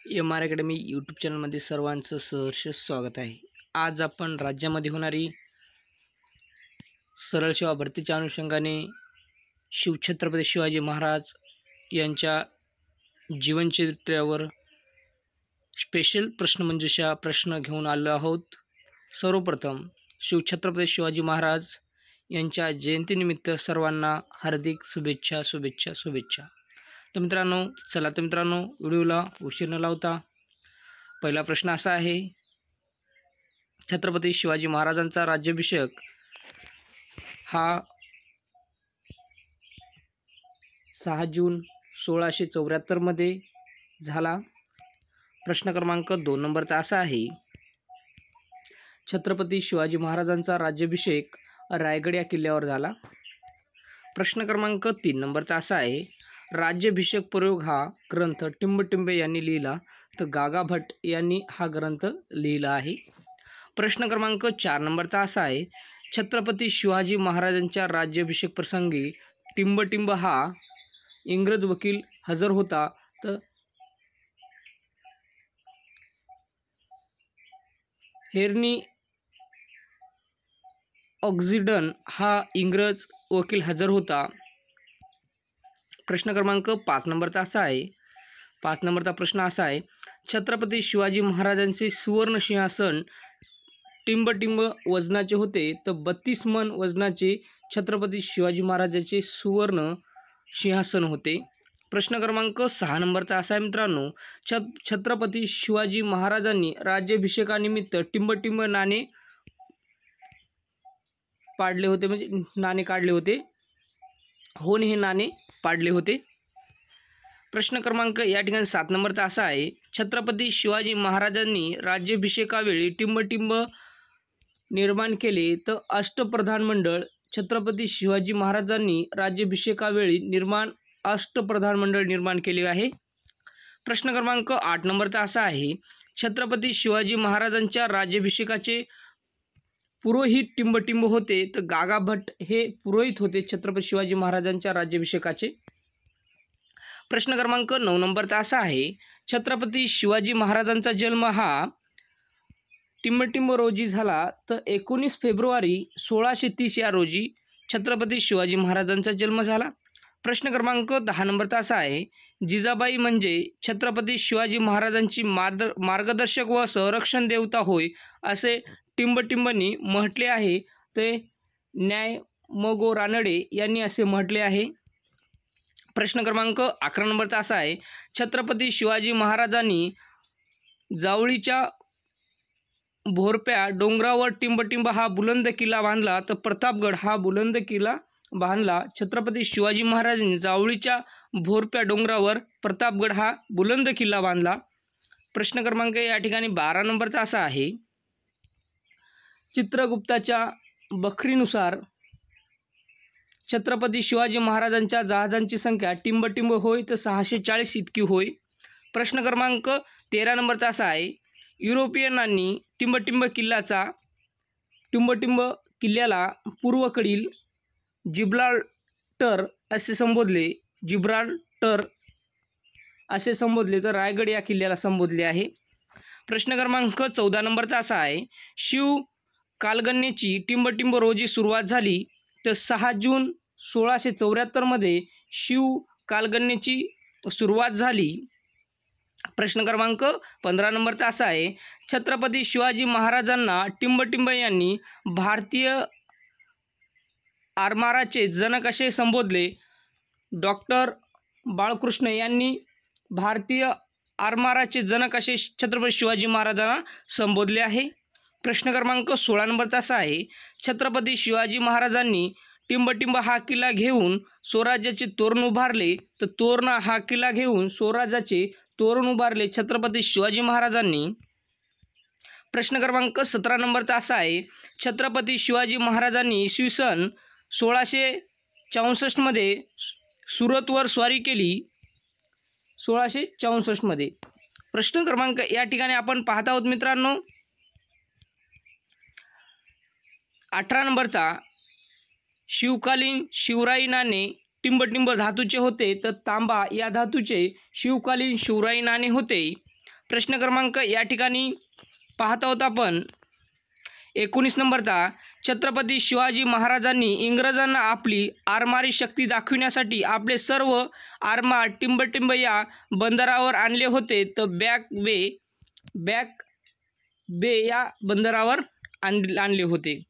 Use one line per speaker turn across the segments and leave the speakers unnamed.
MR. Academy YouTube चॅनलमध्ये सर्वांचं सहर्ष स्वागत आहे। आज आपण राज्यामध्ये होणारी सरळ सेवा भरतीच्या अनुषंगाने शिवछत्रपती शिवाजी महाराज यांच्या जीवनचरित्रावर स्पेशल प्रश्नमंजुषा प्रश्न घेऊन आलो आहोत। सर्वप्रथम शिवछत्रपती शिवाजी महाराज यांच्या जयंतीनिमित्त सर्वांना हार्दिक शुभेच्छा। तर मित्रांनो व्हिडिओला उशीर न लावता पहिला प्रश्न असा आहे, छत्रपती शिवाजी महाराजांचा राज्याभिषेक हा 6 जून 1674 मध्ये झाला। प्रश्न क्रमांक 2 नंबरचा असा आहे, छत्रपती शिवाजी महाराजांचा राज्याभिषेक रायगड या किल्ल्यावर झाला। प्रश्न क्रमांक 3 नंबरचा असा आहे, राज्याभिषेक प्रयोग हा ग्रंथ टिंबटिंबे यांनी लिहिला तर गागा भट्ट यांनी हा ग्रंथ लिहिला आहे। प्रश्न क्रमांक 4 नंबरचा असा आहे, छत्रपती शिवाजी महाराजांच्या राज्याभिषेक प्रसंगी टिंबटिंब हा इंग्रज वकील हजर होता तर हेर्नी ऑक्झिडन हा इंग्रज वकील हजर होता। प्रश्न क्रमांक 5 नंबरचा असा आहे, 5 नंबरचा प्रश्न असा आहे, छत्रपती शिवाजी महाराजांचे सुवर्ण सिंहासन टिंबटिंब वजनाचे होते तर 32 मन वजनाचे छत्रपती शिवाजी महाराजांचे सुवर्ण सिंहासन होते। प्रश्न क्रमांक 6 नंबरचा असा आहे मित्रांनो, छत्रपती शिवाजी महाराजांनी राज्याभिषेकानिमित्त टिंबटिंब नाणे पाडले होते, म्हणजे नाणे काढले होते, होऊन हे नाणे पाडले होते। प्रश्न क्रमांक या ठिकाणी 7 नंबरचा असा आहे, छत्रपती शिवाजी महाराजांनी राज्याभिषेकावेळी टिंबटिंब निर्माण केले तर अष्टप्रधान मंडळ छत्रपती शिवाजी महाराजांनी राज्याभिषेकावेळी अष्टप्रधान मंडळ निर्माण केले आहे। प्रश्न क्रमांक 8 नंबरचा असा आहे, छत्रपती शिवाजी महाराजांच्या राज्याभिषेकाचे पुरोहित टिंबटिंब होते तर गागा भट्ट हे पुरोहित होते छत्रपती शिवाजी महाराजांच्या राज्याभिषेकाचे। प्रश्न क्रमांक 9 नंबरचा असा आहे, छत्रपती शिवाजी महाराजांचा जन्म हा टिंबटिंब रोजी झाला तर 19 फेब्रुवारी 1630 या रोजी छत्रपती शिवाजी महाराजांचा जन्म झाला। प्रश्न क्रमांक 10 नंबरचा असा आहे, जिजाबाई म्हणजे छत्रपती शिवाजी महाराजांची मार्गदर्शक व संरक्षण देवता होय असे टिंबटिंबनी म्हटले आहे ते न्याय मगो रानडे यांनी असे म्हटले आहे। प्रश्न क्रमांक 11 नंबरचा असा आहे, छत्रपती शिवाजी महाराजांनी जावळीच्या भोरप्या डोंगरावर टिंबटिंब हा बुलंद किल्ला बांधला तर प्रतापगड हा बुलंद किल्ला बांधला। छत्रपती शिवाजी महाराजांनी जावळीच्या भोरप्या डोंगरावर प्रतापगड हा बुलंद किल्ला बांधला। प्रश्न क्रमांक या ठिकाणी 12 नंबरचा असा आहे, चित्रगुप्ताच्या बखरीनुसार छत्रपती शिवाजी महाराजांच्या जहाजांची संख्या टिंबटिंब होय तर 640 इतकी होय। प्रश्न क्रमांक 13 नंबरचा असा आहे, युरोपियनांनी टिंबटिंब किल्ल्याला पूर्वेकडील जिब्राल्टर असे संबोधले तर रायगड या किल्ल्याला संबोधले आहे। प्रश्न क्रमांक 14 नंबरचा असा आहे, शिव कालगणनेची टिंबटिंब रोजी सुरुवात झाली तर 6 जून 1674 मध्ये शिव कालगणनेची सुरुवात झाली। प्रश्न क्रमांक 15 नंबरचा असा आहे, छत्रपती शिवाजी महाराजांना टिंबटिंब यांनी भारतीय आरमाराचे जनक असे संबोधले। डॉक्टर बाळकृष्ण यांनी भारतीय आरमाराचे जनक असे छत्रपती शिवाजी महाराजांना संबोधले आहे। प्रश्न क्रमांक 16 नंबरचा असा आहे, छत्रपती शिवाजी महाराजांनी टिंबटिंब हा किल्ला घेऊन स्वराज्याचे तोरण उभारले तर तोरण हा किल्ला घेऊन स्वराज्याचे तोरण उभारले छत्रपती शिवाजी महाराजांनी। प्रश्न क्रमांक 17 नंबरचा असा आहे, छत्रपती शिवाजी महाराजांनी इसवी सन 1664 मध्ये सुरतवर स्वारी केली 1664 मध्ये। प्रश्न क्रमांक या ठिकाणी आपण पाहत आहोत मित्रांनो 18 नंबरचा, शिवकालीन शिवराई नाणे टिंबटिंब धातूचे होते तर तांबा या धातूचे शिवकालीन शिवराई नाणे होते। प्रश्न क्रमांक या ठिकाणी पाहत आहोत आपण 19 नंबरचा, छत्रपती शिवाजी महाराजांनी इंग्रजांना आपली आरमारी शक्ती दाखविण्यासाठी आपले सर्व आरमार टिंबटिंब या बंदरावर आणले होते, तर बॅक बे या बंदरावर आणले होते.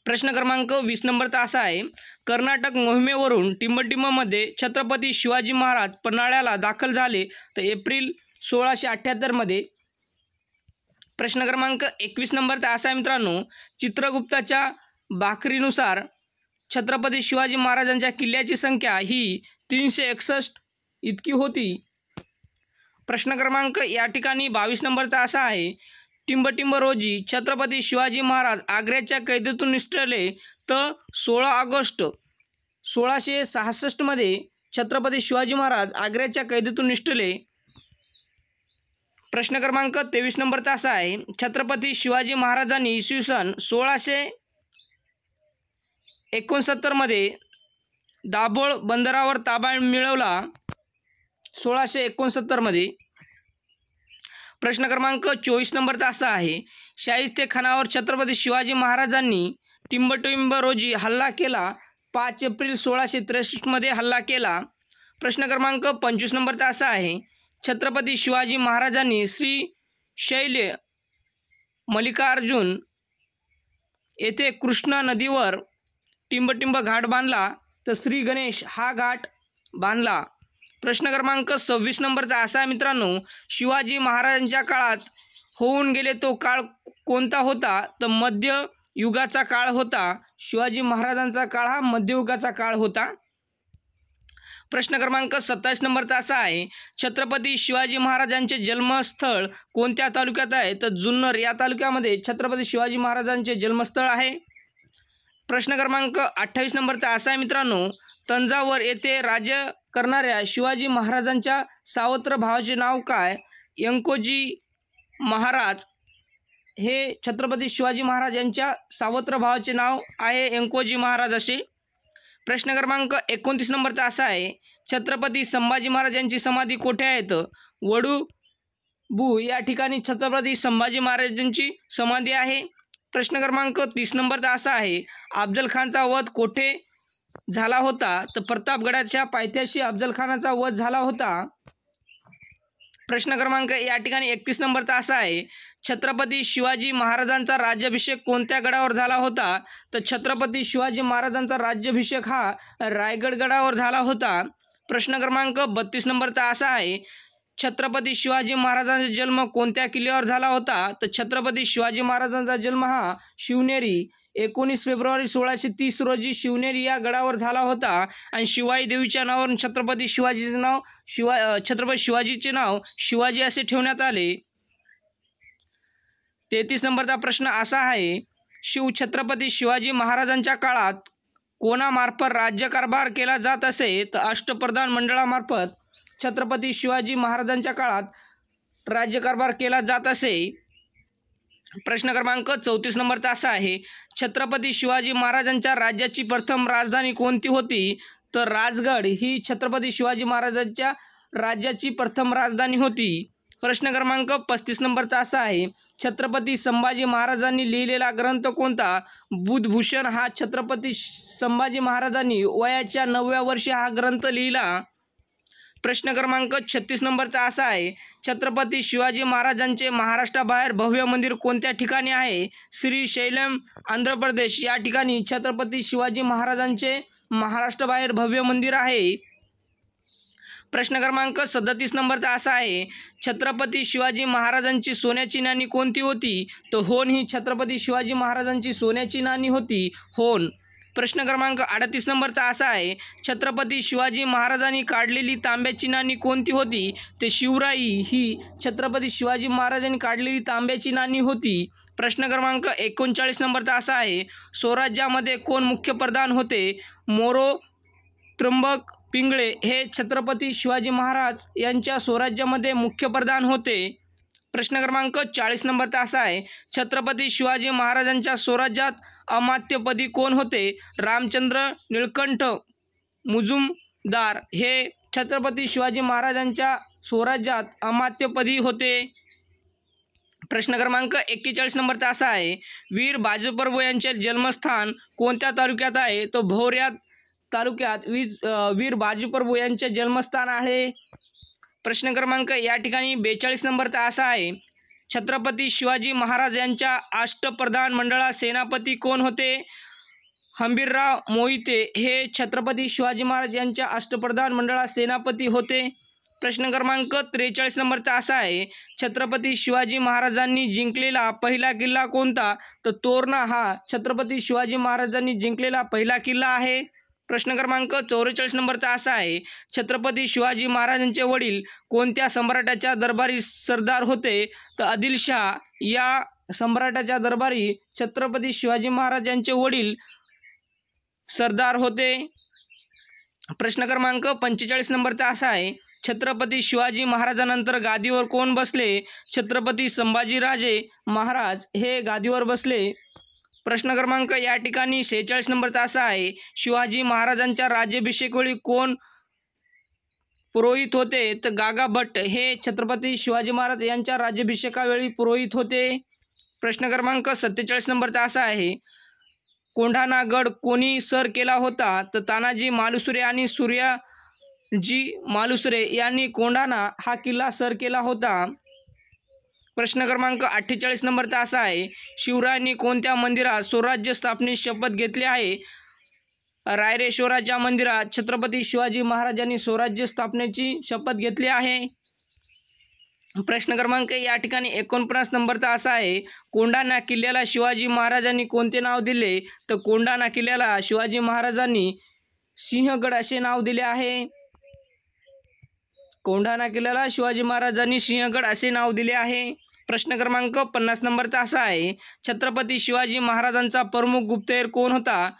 प्रश्न क्रमांक 20 नंबरचा असा आहे, कर्नाटक मोहिमेवरून टिंबटिंबमध्ये छत्रपती शिवाजी महाराज पन्हाळ्याला दाखल झाले, तर एप्रिल 1678 मध्ये. प्रश्न क्रमांक 21 नंबरचा असा आहे मित्रांनो, चित्रगुप्ताच्या भाकरीनुसार छत्रपती शिवाजी महाराजांच्या किल्ल्याची संख्या ही 361 इतकी होती. प्रश्न क्रमांक या ठिकाणी 22 नंबरचा असा आहे, टिंबटिंब रोजी छत्रपती शिवाजी महाराज आग्र्याच्या कैदेतून निसटले, तर 16 ऑगस्ट 1666 मध्ये छत्रपती शिवाजी महाराज आग्र्याच्या कैदेतून निसटले. प्रश्न क्रमांक 23 नंबरचा असा आहे, छत्रपती शिवाजी महाराजांनी इसवी सन 1669 मध्ये दाभोळ बंदरावर ताबा मिळवला. 1669 मध्ये. प्रश्न क्रमांक 24 नंबरचा असा आहे, शाहिस्तेखानावर छत्रपती शिवाजी महाराजांनी टिंबटिंब रोजी हल्ला केला. 5 एप्रिल 1663 मध्ये हल्ला केला. प्रश्न क्रमांक 25 नंबरचा असा आहे, छत्रपती शिवाजी महाराजांनी श्रीशैल मल्लिकार्जुन येथे कृष्णा नदीवर टिंबटिंब घाट बांधला, तर श्री गणेश हा घाट बांधला. प्रश्न क्रमांक 26 नंबरचा असा आहे मित्रांनो, शिवाजी महाराजांच्या काळात होऊन गेले तो काळ कोणता होता, तर मध्ययुगाचा काळ होता. शिवाजी महाराजांचा काळ हा मध्ययुगाचा काळ होता. प्रश्न क्रमांक 27 नंबरचा असा आहे, छत्रपती शिवाजी महाराजांचे जन्मस्थळ कोणत्या तालुक्यात आहे, तर जुन्नर या तालुक्यामध्ये छत्रपती शिवाजी महाराजांचे जन्मस्थळ आहे. प्रश्न क्रमांक 28 नंबरचा असा आहे मित्रांनो, तंजावर येथे राज्य करणाऱ्या शिवाजी महाराजांच्या सावत्र भावाचे नाव काय, व्यंकोजी महाराज हे छत्रपती शिवाजी महाराज यांच्या सावत्र भावाचे नाव आहे व्यंकोजी महाराज असे. प्रश्न क्रमांक 29 नंबरचा असा आहे, छत्रपती संभाजी महाराज यांची समाधी कोठे आहे, तर वडूबू या ठिकाणी छत्रपती संभाजी महाराजांची समाधी आहे. प्रश्न क्रमांक 30 नंबरचा असा आहे, अफजल खानचा वध कोठे झाला होता, तर प्रतापगडाच्या पायथ्याशी अफजल खानाचा वध झाला होता. प्रश्न क्रमांक या ठिकाणी 31 नंबरचा असा आहे, छत्रपती शिवाजी महाराजांचा राज्याभिषेक कोणत्या गडावर झाला होता, तर छत्रपती शिवाजी महाराजांचा राज्याभिषेक हा रायगड गडावर झाला होता. प्रश्न क्रमांक 32 नंबरचा असा आहे, छत्रपती शिवाजी महाराजांचा जन्म कोणत्या किल्ल्यावर झाला होता, तर छत्रपती शिवाजी महाराजांचा जन्म हा शिवनेरी 19 फेब्रुवारी 1630 रोजी शिवनेरी या गडावर झाला होता. आणि शिवाई देवीच्या नावावरून छत्रपती शिवाजीचे नाव छत्रपती शिवाजीचे नाव शिवाजी असे ठेवण्यात आले. 33 नंबरचा प्रश्न असा आहे, छत्रपती शिवाजी महाराजांच्या काळात कोणामार्फत राज्यकारभार केला जात असे, तर अष्टप्रधान मंडळामार्फत छत्रपती शिवाजी महाराजांच्या काळात राज्यकारभार केला जात असे. प्रश्न क्रमांक 34 नंबरचा असा आहे, छत्रपती शिवाजी महाराजांच्या राज्याची प्रथम राजधानी कोणती होती, तर राजगड ही छत्रपती शिवाजी महाराजांच्या राज्याची प्रथम राजधानी होती. प्रश्न क्रमांक 35 नंबरचा असा आहे, छत्रपती संभाजी महाराजांनी लिहिलेला ग्रंथ कोणता, बुधभूषण हा छत्रपती संभाजी महाराजांनी वयाच्या 9व्या वर्षी हा ग्रंथ लिहिला. प्रश्न क्रमांक 36 नंबरचा असा आहे, छत्रपती शिवाजी महाराजांचे महाराष्ट्राबाहेर भव्य मंदिर कोणत्या ठिकाणी आहे, श्रीशैलम आंध्र प्रदेश या ठिकाणी छत्रपती शिवाजी महाराजांचे महाराष्ट्राबाहेर भव्य मंदिर आहे. प्रश्न क्रमांक 37 नंबरचा असा आहे, छत्रपती शिवाजी महाराजांची सोन्याची नाणी कोणती होती, तर होन ही छत्रपती शिवाजी महाराजांची सोन्याची नाणी होती, होन. प्रश्न क्रमांक 38 नंबरचा असा आहे, छत्रपती शिवाजी महाराजांनी काढलेली तांब्याची नाणी कोणती होती, ते शिवराई ही छत्रपती शिवाजी महाराजांनी काढलेली तांब्याची नाणी होती. प्रश्न क्रमांक 39 नंबरचा असा आहे, स्वराज्यामध्ये कोण मुख्य प्रधान होते, मोरो त्र्यंबक पिंगळे हे छत्रपती शिवाजी महाराज यांच्या स्वराज्यामध्ये मुख्य प्रधान होते. प्रश्न क्रमांक 40 नंबरचा असा आहे, छत्रपती शिवाजी महाराजांच्या स्वराज्यात अमात्यपदी कोण होते, रामचंद्र निळकंठ मुजुमदार हे छत्रपती शिवाजी महाराजांच्या स्वराज्यात अमात्यपदी होते? प्रश्न क्रमांक 41 नंबरचा असा आहे, वीर बाजीप्रभू यांचे जन्मस्थान कोणत्या तालुक्यात आहे? तो भोर तालुक्यात वीर बाजीप्रभू यांचे जन्मस्थान आहे. प्रश्न क्रमांक या ठिकाणी 42 नंबरचा असा आहे, छत्रपती शिवाजी महाराज यांच्या अष्टप्रधान मंडळात सेनापती कोण होते? हंबीरराव मोहिते हे छत्रपती शिवाजी महाराज यांच्या अष्टप्रधान मंडळात सेनापती होते. प्रश्न क्रमांक 43 नंबरचा असा आहे, छत्रपती शिवाजी महाराजांनी जिंकलेला पहिला किल्ला कोणता? तर तोरणा हा छत्रपती शिवाजी महाराजांनी जिंकलेला पहिला किल्ला आहे. प्रश्न क्रमांक 44 नंबरचा असा आहे, छत्रपती शिवाजी महाराजांचे वडील कोणत्या सम्राटाच्या दरबारी सरदार होते? तर आदिलशाह या सम्राटाच्या दरबारी छत्रपती शिवाजी महाराज यांचे वडील सरदार होते. प्रश्न क्रमांक 45 नंबरचा असा आहे, छत्रपती शिवाजी महाराजांनंतर गादीवर कोण बसले? छत्रपती संभाजीराजे महाराज हे गादीवर बसले. प्रश्न क्रमांक या ठिकाणी 46 नंबरचा असा आहे, शिवाजी महाराजांच्या राज्याभिषेकवेळी कोण पुरोहित होते? तर गागा भट्ट हे छत्रपती शिवाजी महाराज यांच्या राज्याभिषेकावेळी पुरोहित होते. प्रश्न क्रमांक 47 नंबरचा असा आहे, कोंढाणा गड कोणी सर केला होता? तर तानाजी मालुसरे आणि सूर्याजी मालुसरे यांनी कोंढाणा हा किल्ला सर केला होता. प्रश्न क्रमांक 48 नंबरचा असा आहे, शिवरायांनी कोणत्या मंदिरात स्वराज्य स्थापनेची शपथ घेतली आहे? रायरेश्वराच्या मंदिरात छत्रपती शिवाजी महाराजांनी स्वराज्य स्थापनेची शपथ घेतली आहे. प्रश्न क्रमांक या ठिकाणी 49 नंबरचा असा आहे, कोंढाणा किल्ल्याला शिवाजी महाराजांनी कोणते नाव दिले? तर कोंढाणा किल्ल्याला शिवाजी महाराजांनी सिंहगड असे नाव दिले आहे. कोंढाणा किल्ल्याला शिवाजी महाराजांनी सिंहगड असे नाव दिले आहे. प्रश्न क्रमांक 50 नंबरचा असा आहे, छत्रपती शिवाजी महाराजांचा प्रमुख गुप्तहेर कोण होता?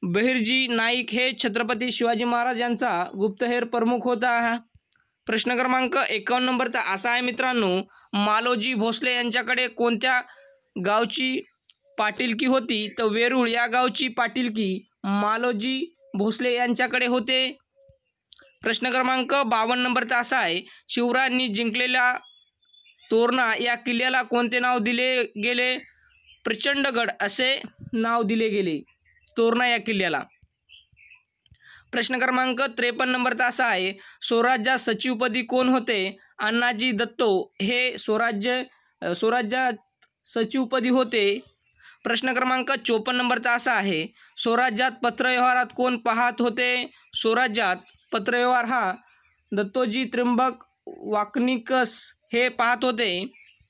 बहिर्जी नाईक हे छत्रपती शिवाजी महाराज यांचा गुप्तहेर प्रमुख होता. प्रश्न क्रमांक 51 नंबरचा असा आहे मित्रांनो, मालोजी भोसले यांच्याकडे कोणत्या गावची पाटीलकी होती? तर वेरूळ या गावची पाटीलकी मालोजी भोसले यांच्याकडे होते. प्रश्न क्रमांक 52 नंबरचा असा आहे, शिवरायांनी जिंकलेल्या तोरणा या किल्ल्याला कोणते नाव दिले गेले? प्रचंडगड असे नाव दिले गेले तोरणा या किल्ल्याला. प्रश्न क्रमांक 53 नंबरचा असा आहे, स्वराज्यात सचिवपदी कोण होते? अण्णाजी दत्तो हे स्वराज्यात सचिवपदी होते. प्रश्न क्रमांक 54 नंबरचा असा आहे, स्वराज्यात पत्रव्यवहारात कोण पाहत होते? स्वराज्यात पत्रव्यवहार हा दत्तोजी त्र्यंबक वाकनिकस हे पाहत होते.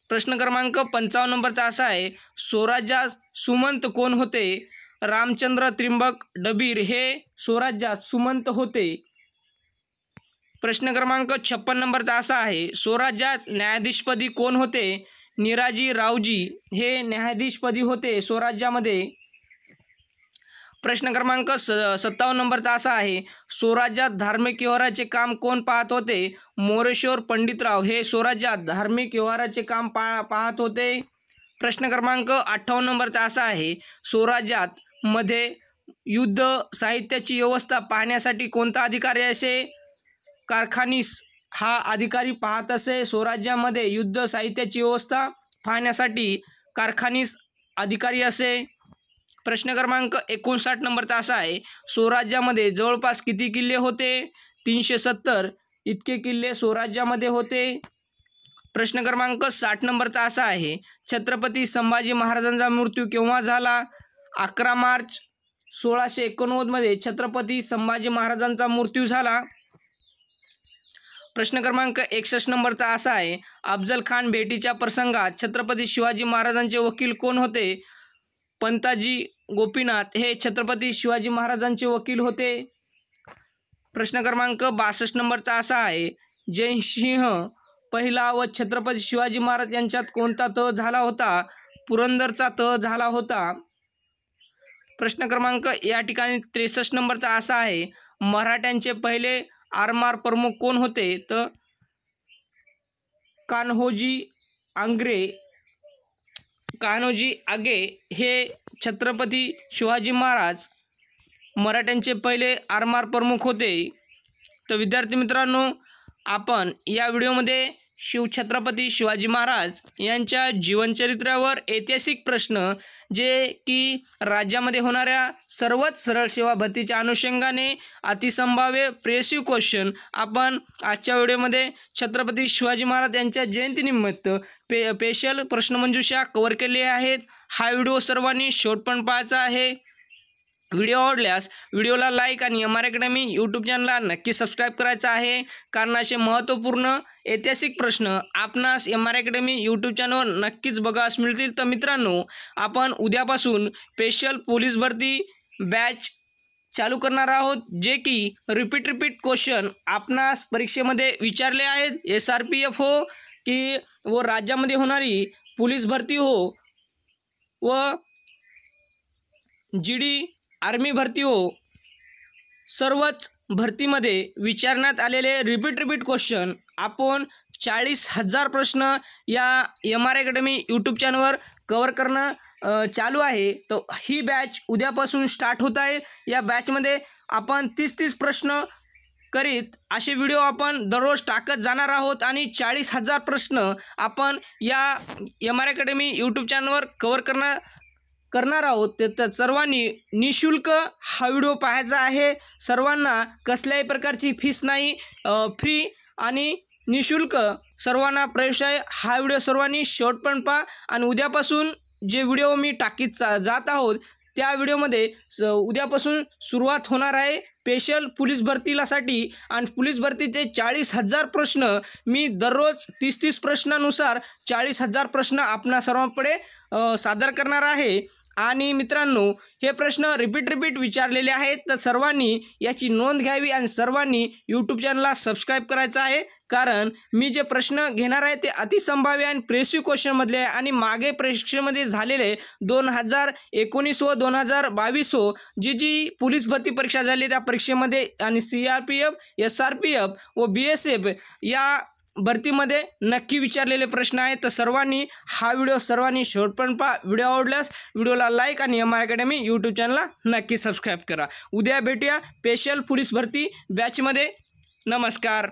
प्रश्न क्रमांक 55 नंबरचा असा आहे, स्वराज्यात सुमंत कोण होते? रामचंद्र त्र्यंबक डबीर हे स्वराज्यात सुमंत होते. प्रश्न क्रमांक 56 नंबरचा असा आहे, स्वराज्यात न्यायाधीशपदी कोण होते? निराजी रावजी हे न्यायाधीशपदी होते स्वराज्यामध्ये. प्रश्न क्रमांक 57 नंबरचा असा आहे, स्वराज्यात धार्मिक व्यवहाराचे काम कोण पाहत होते? मोरेश्वर पंडितराव हे स्वराज्यात धार्मिक व्यवहाराचे काम पाहत होते. प्रश्न क्रमांक 58 नंबरचा असा आहे, स्वराज्यात मध्ये युद्ध साहित्याची व्यवस्था पाहण्यासाठी कोणता अधिकारी असे? कारखानीस हा अधिकारी पाहत असे. स्वराज्यामध्ये युद्ध साहित्याची व्यवस्था पाहण्यासाठी कारखानीस अधिकारी असे. प्रश्न क्रमांक 59 नंबरचा असा आहे, स्वराज्यामध्ये जवळपास किती किल्ले होते? 370 इतके किल्ले स्वराज्यामध्ये होते. प्रश्न क्रमांक 60 नंबरचा असा आहे, छत्रपती संभाजी महाराजांचा मृत्यू केव्हा झाला? 11 मार्च 1689 मध्ये छत्रपती संभाजी महाराजांचा मृत्यू झाला. प्रश्न क्रमांक 61 नंबरचा असा आहे, अफजल खान भेटीच्या प्रसंगात छत्रपती शिवाजी महाराजांचे वकील कोण होते? पंताजी गोपीनाथ हे छत्रपती शिवाजी महाराजांचे वकील होते. प्रश्न क्रमांक 62 नंबरचा असा आहे, जयसिंह पहिला व छत्रपती शिवाजी महाराज यांच्यात कोणता तह झाला होता? पुरंदरचा तह झाला होता. प्रश्न क्रमांक या ठिकाणी 63 नंबरचा असा आहे, मराठ्यांचे पहिले आरमार प्रमुख कोण होते? तर कान्होजी आगे हे छत्रपती शिवाजी महाराज मराठ्यांचे पहिले आरमार प्रमुख होते. तर विद्यार्थी मित्रांनो, आपण या व्हिडिओमध्ये छत्रपती शिवाजी महाराज यांच्या जीवनचरित्रावर ऐतिहासिक प्रश्न जे की राज्यामध्ये होणाऱ्या सर्वच सरळ सेवा भरतीच्या अनुषंगाने अतिसंभाव्य प्रेसिव्ह क्वेश्चन आपण आजच्या व्हिडिओमध्ये छत्रपती शिवाजी महाराज यांच्या जयंतीनिमित्त स्पेशल प्रश्नमंजुषा कव्हर केले आहेत। हा व्हिडिओ सर्वांनी शेवटपर्यंत पाहायचा आहे। व्हिडिओ आवडल्यास व्हिडिओला लाईक आणि एम आर अकॅडमी यूट्यूब चॅनलला नक्की सबस्क्राईब करायचं आहे, कारण असे महत्त्वपूर्ण ऐतिहासिक प्रश्न आपणास एम आर अकॅडमी यूट्यूब चॅनलवर नक्कीच बघायला मिळतील। तर मित्रांनो, आपण उद्यापासून स्पेशल पोलीस भरती बॅच चालू करणार आहोत, जे की रिपीट क्वेश्चन आपणास परीक्षेमध्ये विचारले आहेत। SRPF हो की व राज्यामध्ये होणारी पोलीस भरती हो व GD आर्मी भरती हो, सर्वच भरतीमध्ये विचारण्यात आलेले रिपीट क्वेश्चन आपण 40,000 प्रश्न या MR अकॅडमी यूट्यूब चॅनलवर कव्हर करणं चालू आहे। तर ही बॅच उद्यापासून स्टार्ट होत आहे। या बॅचमध्ये आपण 30 प्रश्न करीत असे व्हिडिओ आपण दररोज टाकत जाणार आहोत आणि 40,000 प्रश्न आपण या MR अकॅडमी यूट्यूब चॅनलवर कव्हर करणार आहोत। तर सर्वांनी निशुल्क हा व्हिडिओ पाहायचा आहे। सर्वांना कसल्याही प्रकारची फीस नाही, फ्री आणि निशुल्क सर्वांना प्रवेश आहे। हा व्हिडिओ सर्वांनी शेवटपर्यंत पहा आणि उद्यापासून जे व्हिडिओ मी टाकीत जात आहोत त्या व्हिडिओमध्ये उद्यापासून सुरुवात होणार आहे स्पेशल पोलीस भरतीसाठी आणि पोलीस भरतीचे 40,000 प्रश्न मी दररोज 30 प्रश्नानुसार 40,000 प्रश्न आपणा सर्वांपुढे सादर करणार आहे। आणि मित्रांनो, हे प्रश्न रिपीट विचारलेले आहेत, तर सर्वांनी याची नोंद घ्यावी आणि सर्वांनी यूट्यूब चॅनलला सबस्क्राईब करायचं आहे, कारण मी जे प्रश्न घेणार आहे ते अतिसंभाव्य आणि प्रेसिव्ह क्वेश्चनमधले आहे आणि मागे परीक्षेमध्ये झालेले 2019 व 2022 जी पोलीस भरती परीक्षा झाली त्या परीक्षेमध्ये आणि CRPF, SRPF व BSF या भरतीमध्ये नक्की विचारलेले प्रश्न आहेत। तर सर्वांनी हा व्हिडिओ शेवटपर्यंत पहा। व्हिडिओ आवडल्यास व्हिडिओला लाईक आणि MR अकॅडमी यूट्यूब चॅनलला नक्की सबस्क्राईब करा। उद्या भेटूया स्पेशल पोलीस भरती बॅचमध्ये। नमस्कार।